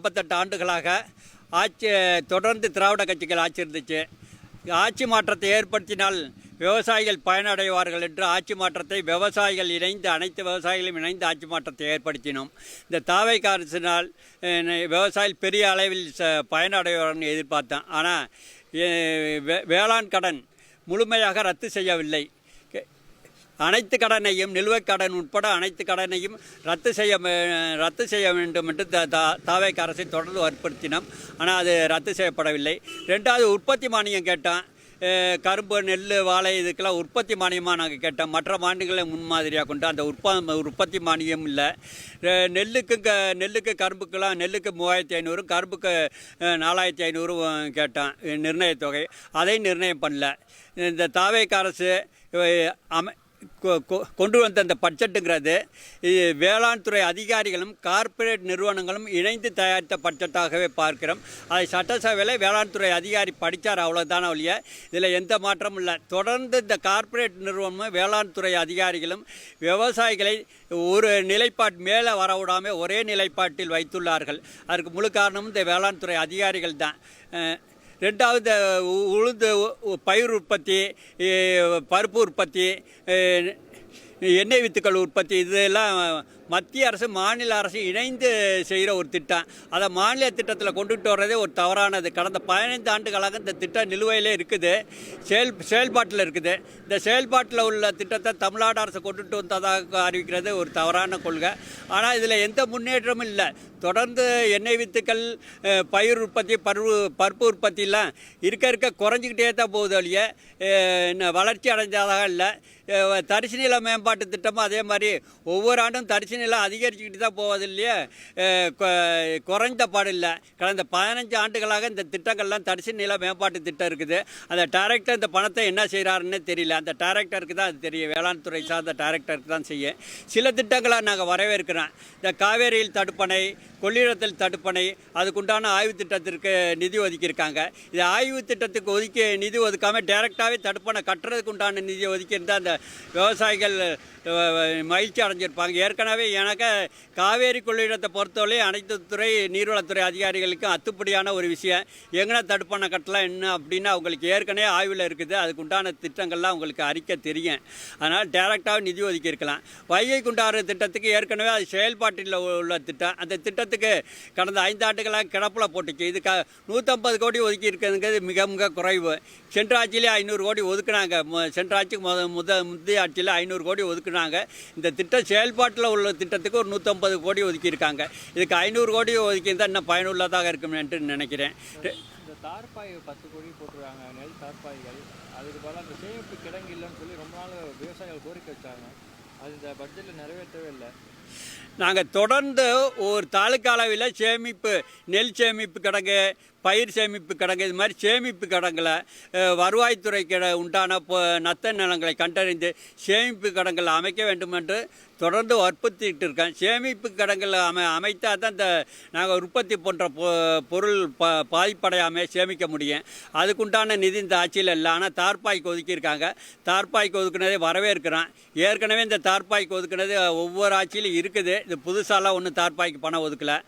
48 ஆண்டுகளாக ஆட்சி தொடர்ந்து திராவிட கட்சிகள் ஆட்சி இருந்துச்சு. ஆட்சி மாற்றத்தை ஏற்படுத்தினால் விவசாயிகள் பயனடைவார்கள் என்று ஆட்சி மாற்றத்தை விவசாயிகள் இணைந்து அனைத்து விவசாயிகளும் இணைந்து ஆட்சி மாற்றத்தை ஏற்படுத்தினோம். இந்த தாவேக அரசினால் விவசாயிகள் பெரிய அளவில் பயனடைவார்கள் எதிர்பார்த்தேன். ஆனால் வேளாண் கடன் முழுமையாக ரத்து செய்யவில்லை. அனைத்து கடனையும் நிலுவைக் கடன் உட்பட அனைத்து கடனையும் ரத்து செய்ய வேண்டும் என்று தாவேக அரசை தொடர்ந்து வற்புறுத்தினோம். ஆனால் அது ரத்து செய்யப்படவில்லை. ரெண்டாவது உற்பத்தி மானியம் கேட்டோம். கரும்பு, நெல், வாழை இதுக்கெல்லாம் உற்பத்தி மானியமாக நாங்கள் கேட்டோம். மற்ற மாநிலங்களை முன்மாதிரியாக கொண்டு அந்த உற்பத்தி மானியம் இல்லை. நெல்லுக்கு கரும்புக்கெல்லாம் நெல்லுக்கு 3500, கரும்புக்கு 4500 கேட்டோம் நிர்ணய தொகை. அதை நிர்ணயம் பண்ணல. இந்த தாவேக அரசு கொண்டு வந்த அந்த பட்ஜெட்டுங்கிறது வேளாண் துறை அதிகாரிகளும் கார்ப்பரேட் நிறுவனங்களும் இணைந்து தயாரித்த பட்ஜெட்டாகவே பார்க்கிறோம். அதை சட்டசபையில் வேளாண் துறை அதிகாரி படித்தார், அவ்வளோதான ஒழிய இதில் எந்த மாற்றமும் இல்லை. தொடர்ந்து இந்த கார்ப்பரேட் நிறுவனமும் வேளாண் துறை அதிகாரிகளும் விவசாயிகளை ஒரு நிலைப்பாட்டு மேலே வரவிடாமல் ஒரே நிலைப்பாட்டில் வைத்துள்ளார்கள். அதற்கு முழு காரணமும் இந்த வேளாண் துறை அதிகாரிகள் தான். ரெண்டாவது உளுந்து பயிர் உற்பத்தி, பருப்பு உற்பத்தி, எண்ணெய் வித்துக்கள் உற்பத்தி, இதெல்லாம் மத்திய அரசு மாநில அரசு இணைந்து செய்கிற ஒரு திட்டம். அதை மாநில திட்டத்தில் கொண்டுட்டு வர்றதே ஒரு தவறானது. கடந்த 15 ஆண்டுகளாக இந்த திட்டம் நிலுவையில் இருக்குது, செயல்பாட்டில் இருக்குது. இந்த செயல்பாட்டில் உள்ள திட்டத்தை தமிழ்நாடு அரசு கொண்டுட்டு வந்ததாக அறிவிக்கிறது ஒரு தவறான கொள்கை. ஆனால் இதில் எந்த முன்னேற்றமும் இல்லை. தொடர்ந்து எண்ணெய் வித்துக்கள், பயிர் உற்பத்தி, பருப்பு உற்பத்திலாம் இருக்க குறைஞ்சிக்கிட்டே தான் போகுது ஒழிய வளர்ச்சி அடைஞ்சதாக இல்லை. தரிசு நில மேம்பாட்டு திட்டமும் அதே மாதிரி ஒவ்வொரு ஆண்டும் தரிசு நிலம் அதிகரிச்சுக்கிட்டு தான் போவது இல்லையே, குறைந்த பாடில்லை. கடந்த 15 ஆண்டுகளாக இந்த திட்டங்கள்லாம் தரிசு நில மேம்பாட்டு திட்டம் இருக்குது. அந்த டைரக்டர் இந்த பணத்தை என்ன செய்கிறாருன்னு தெரியல. அந்த டைரக்டருக்கு தான் அது தெரியும், வேளாண் துறை சார்ந்த டைரக்டருக்கு தான் செய்யும். சில திட்டங்களை நாங்கள் வரவேற்கிறோம். இந்த காவேரியில் தடுப்பணை, கொள்ளிடத்தில் தடுப்பணை, அதுக்குண்டான ஆய்வு திட்டத்திற்கு நிதி ஒதுக்கியிருக்காங்க. இது ஆய்வு திட்டத்துக்கு நிதி ஒதுக்காமல் டைரெக்டாகவே தடுப்பணை கட்டுறதுக்கு உண்டான நிதி ஒதுக்கியிருந்தால் அந்த விவசாயிகள் மகிழ்ச்சி அடைஞ்சிருப்பாங்க. ஏற்கனவே எனக்கு காவேரி கொள்ளிடத்தை பொறுத்தவரை அனைத்து துறை நீர்வளத்துறை அதிகாரிகளுக்கும் அத்துப்படியான ஒரு விஷயம். எங்கன்னா தடுப்பணை கட்டலாம் என்ன அப்படின்னு அவங்களுக்கு ஏற்கனவே ஆய்வில் இருக்குது. அதுக்கு உண்டான திட்டங்கள்லாம் உங்களுக்கு அறிக்கை தெரியும். அதனால் டைரெக்டாக நிதி ஒதுக்கியிருக்கலாம். வைகை குண்டாறு திட்டத்துக்கு ஏற்கனவே அது செயல்பாட்டில் உள்ள திட்டம். அந்த திட்டத்துக்கு கடந்த 5 ஆண்டுகளாக கிடப்பில் போட்டுச்சு. இதுக்கு 150 கோடி ஒதுக்கி இருக்கிறதுங்கிறது மிக மிக குறைவு. சென்ற ஆட்சியிலே 500 கோடி ஒதுக்குனாங்க. சென்ற ஆட்சிக்கு முந்தைய ஆட்சியில் 500 கோடி ஒதுக்குனாங்க. இந்த திட்டம் செயல்பாட்டில் உள்ள திட்டத்துக்கு ஒரு 150 கோடி ஒதுக்கியிருக்காங்க. இதுக்கு 500 கோடி ஒதுக்கியிருந்தால் இன்னும் பயனுள்ளதாக இருக்கும் என்று நினைக்கிறேன். இந்த தார்பாய் 10 கோடி போட்டுருக்காங்க, நெல் தார்பாய்கள். அதுக்கு பதிலாக அந்த சேமிப்பு கிடங்கு இல்லைன்னு சொல்லி ரொம்ப நாள் விவசாயிகள் கோரிக்கை வச்சாங்க. அது இந்த பட்ஜெட்டில் நிறைவேற்றவே இல்லை. நாங்கள் தொடர்ந்து ஒரு தாலுக்கா அளவில் நெல் சேமிப்பு கிடங்கு, பயிர் சேமிப்பு கிடங்கு, இது மாதிரி சேமிப்பு கிடங்கில் வருவாய்த்துறைக்கு உண்டான நத்த நிலங்களை கண்டறிந்து சேமிப்பு கிடங்கில் அமைக்க வேண்டும் என்று தொடர்ந்து வற்புறுத்திட்டு இருக்கேன். சேமிப்பு கிடங்கில் அமைத்தால் தான் இந்த நாங்கள் உற்பத்தி போன்ற பொருள் பாதிப்படையாமல் சேமிக்க முடியும். அதுக்குண்டான நிதி இந்த ஆட்சியில் இல்லை. ஆனால் தார்பாய்க்கு ஒதுக்கியிருக்காங்க. தார்பாய்க்கு ஒதுக்குனதே வரவேற்கிறோம். ஏற்கனவே இந்த தார்பாய்க்கு ஒதுக்குனது ஒவ்வொரு ஆட்சியிலும் இருக்குது. இது புதுசாலாம் ஒன்றும் தார்பாய்க்கு பணம் ஒதுக்கலை.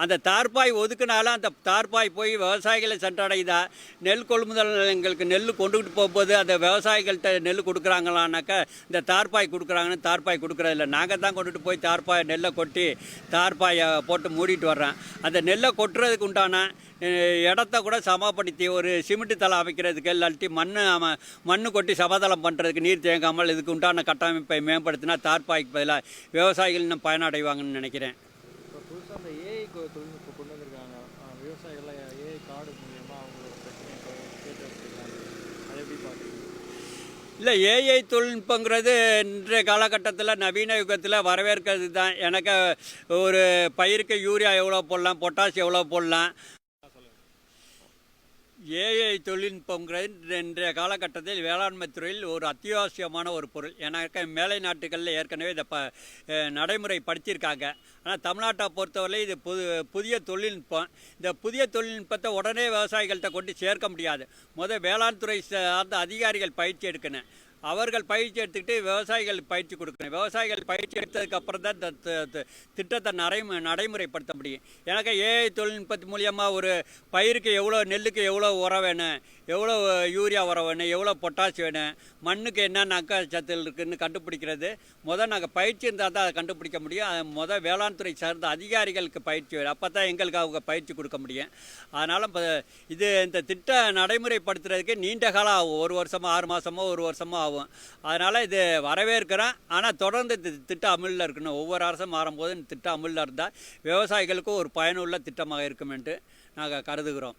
அந்த தார்பாய் ஒதுக்குனாலும் அந்த தார்பாய் போய் விவசாயிகளை சென்றடையுதா? நெல் கொள்முதல் நிலையங்களுக்கு நெல் கொண்டுகிட்டு போகும்போது அந்த விவசாயிகள்கிட்ட நெல் கொடுக்குறாங்களான்னாக்கா இந்த தார்பாய் கொடுக்குறாங்கன்னு தார்பாய் கொடுக்குறதில்ல. நாங்கள் தான் கொண்டுட்டு போய் நெல்லை கொட்டி தார்பாயை போட்டு மூடிட்டு வர்றேன். அந்த நெல்லை கொட்டுறதுக்கு உண்டான இடத்த கூட சமப்படுத்தி ஒரு சிமெண்ட் தளம் அமைக்கிறதுக்கு இல்லாட்டி மண் கொட்டி சமதளம் பண்ணுறதுக்கு நீர் தேங்காமல் இதுக்கு உண்டான கட்டமைப்பை மேம்படுத்தினா தார்பாய்க்கு பதிலாக விவசாயிகள் இன்னும் பயனடைவாங்கன்னு நினைக்கிறேன். இப்போ புதுசாக அந்த ஏஐ தொழில்நுட்பம் கொண்டு வந்திருக்காங்க. விவசாயிகள்லாம் ஏஐ கார்டு மூலியமாக அவங்களோட பிரச்சனையை கேட்டு வச்சுக்கலாம். அதை எப்படி பார்க்குறீங்க? இல்லை, ஏஐ தொழில்நுட்பங்கிறது இன்றைய காலகட்டத்தில் நவீன யுகத்தில் வரவேற்கிறது தான். எனக்கு ஒரு பயிருக்கு யூரியா எவ்வளோ போடலாம், பொட்டாசி எவ்வளோ போடலாம். ஏஐ தொழில்நுட்பங்கிறது இன்றைய காலகட்டத்தில் வேளாண்மை துறையில் ஒரு அத்தியாவசியமான ஒரு பொருள். எனக்கு மேலை நாட்டுகளில் ஏற்கனவே இதை நடைமுறை படுத்தியிருக்காங்க. ஆனால் தமிழ்நாட்டை பொறுத்தவரை இது புதிய தொழில்நுட்பம். இந்த புதிய தொழில்நுட்பத்தை உடனே விவசாயிகள்கிட்ட கொண்டு சேர்க்க முடியாது. வேளாண் துறை சார்ந்த அதிகாரிகள் பயிற்சி எடுக்கணும். அவர்கள் பயிற்சி எடுத்துக்கிட்டு விவசாயிகள் பயிற்சி கொடுக்கணும். விவசாயிகள் பயிற்சி எடுத்ததுக்கு அப்புறம் தான் இந்த திட்டத்தை நடைமுறைப்படுத்த முடியும். எனக்கு ஏஐ தொழில்நுட்பத்து மூலியமாக ஒரு பயிருக்கு எவ்வளோ, நெல்லுக்கு எவ்வளோ உரம் வேணும், எவ்வளோ யூரியா உரம் வேணும், எவ்வளோ பொட்டாசி வேணும், மண்ணுக்கு என்னென்ன சத்து இருக்குதுன்னு கண்டுபிடிக்கிறது நாங்கள் பயிற்சி இருந்தால் தான் அதை கண்டுபிடிக்க முடியும். அது வேளாண் துறை சார்ந்த அதிகாரிகளுக்கு பயிற்சி வேணும். அப்போ தான் எங்களுக்கு அவங்க பயிற்சி கொடுக்க முடியும். அதனால் இந்த திட்டம் நடைமுறைப்படுத்துறதுக்கு நீண்ட காலம் ஆகும். 1 வருஷமோ 6 மாதமோ 1 வருஷமோ ஆகும். அதனால் இது வரவேற்கிறேன். ஆனால் தொடர்ந்து திட்டம் அமலில் இருக்கணும். ஒவ்வொரு அரசும் மாறும்போது இந்த திட்டம் அமலில் இருந்தால் விவசாயிகளுக்கும் ஒரு பயனுள்ள திட்டமாக இருக்கும் என்று நாங்கள் கருதுகிறோம்.